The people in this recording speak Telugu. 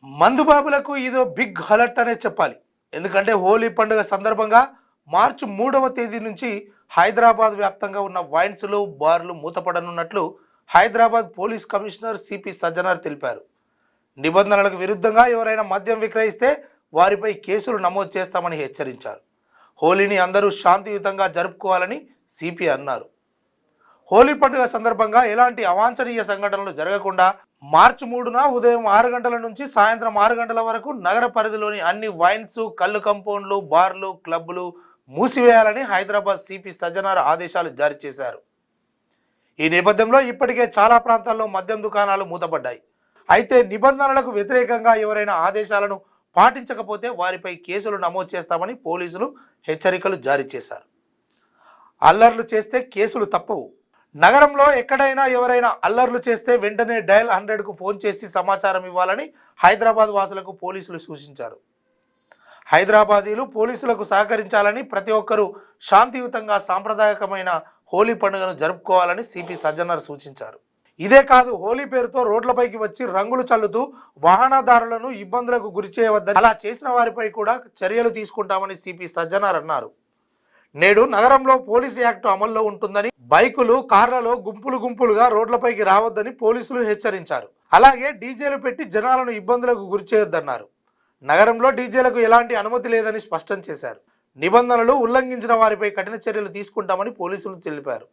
మందుబాబులకు ఇదో బిగ్ అలర్ట్ అనే చెప్పాలి. ఎందుకంటే హోలీ పండుగ సందర్భంగా మార్చి 3వ తేదీ నుంచి హైదరాబాద్ వ్యాప్తంగా ఉన్న వైన్స్లు బార్లు మూతపడనున్నట్లు Hyderabad police commissioner CP Sajjanar తెలిపారు. నిబంధనలకు విరుద్ధంగా ఎవరైనా మద్యం విక్రయిస్తే వారిపై కేసులు నమోదు చేస్తామని హెచ్చరించారు. హోలీని అందరూ శాంతియుతంగా జరుపుకోవాలని సిపి అన్నారు. హోలీ పండుగ సందర్భంగా ఎలాంటి అవాంఛనీయ సంఘటనలు జరగకుండా మార్చి 3న ఉదయం 6 గంటల నుంచి సాయంత్రం 6 గంటల వరకు నగర పరిధిలోని అన్ని వైన్స్, కళ్ళు కంపౌండ్లు, బార్లు, క్లబ్లు మూసివేయాలని హైదరాబాద్ సిపి సజ్జనార్ ఆదేశాలు జారీ చేశారు. ఈ నేపథ్యంలో ఇప్పటికే చాలా ప్రాంతాల్లో మద్యం దుకాణాలు మూతపడ్డాయి. అయితే నిబంధనలకు వ్యతిరేకంగా ఎవరైనా ఆదేశాలను పాటించకపోతే వారిపై కేసులు నమోదు చేస్తామని పోలీసులు హెచ్చరికలు జారీ చేశారు. అల్లర్లు చేస్తే కేసులు తప్పవు. నగరంలో ఎక్కడైనా ఎవరైనా అల్లర్లు చేస్తే వెంటనే డయల్ 100కు ఫోన్ చేసి సమాచారం ఇవ్వాలని హైదరాబాద్ వాసులకు పోలీసులు సూచించారు. హైదరాబాదీలు పోలీసులకు సహకరించాలని, ప్రతి ఒక్కరూ శాంతియుతంగా సాంప్రదాయకమైన హోలీ పండుగను జరుపుకోవాలని సిపి సజ్జనార్ సూచించారు. ఇదే కాదు, హోలీ పేరుతో రోడ్లపైకి వచ్చి రంగులు చల్లుతూ వాహనదారులను ఇబ్బందులకు గురి చేయవద్దని, అలా చేసిన వారిపై కూడా చర్యలు తీసుకుంటామని సిపి సజ్జనార్ అన్నారు. నేడు నగరంలో పోలీసు యాక్ట్ అమల్లో ఉంటుందని, బైకులు, కార్లలో గుంపులు గుంపులుగా రోడ్లపైకి రావద్దని పోలీసులు హెచ్చరించారు. అలాగే డీజేలు పెట్టి జనాలను ఇబ్బందులకు గురి చేయొద్దన్నారు. నగరంలో డీజేలకు ఎలాంటి అనుమతి లేదని స్పష్టం చేశారు. నిబంధనలు ఉల్లంఘించిన వారిపై కఠిన చర్యలు తీసుకుంటామని పోలీసులు తెలిపారు.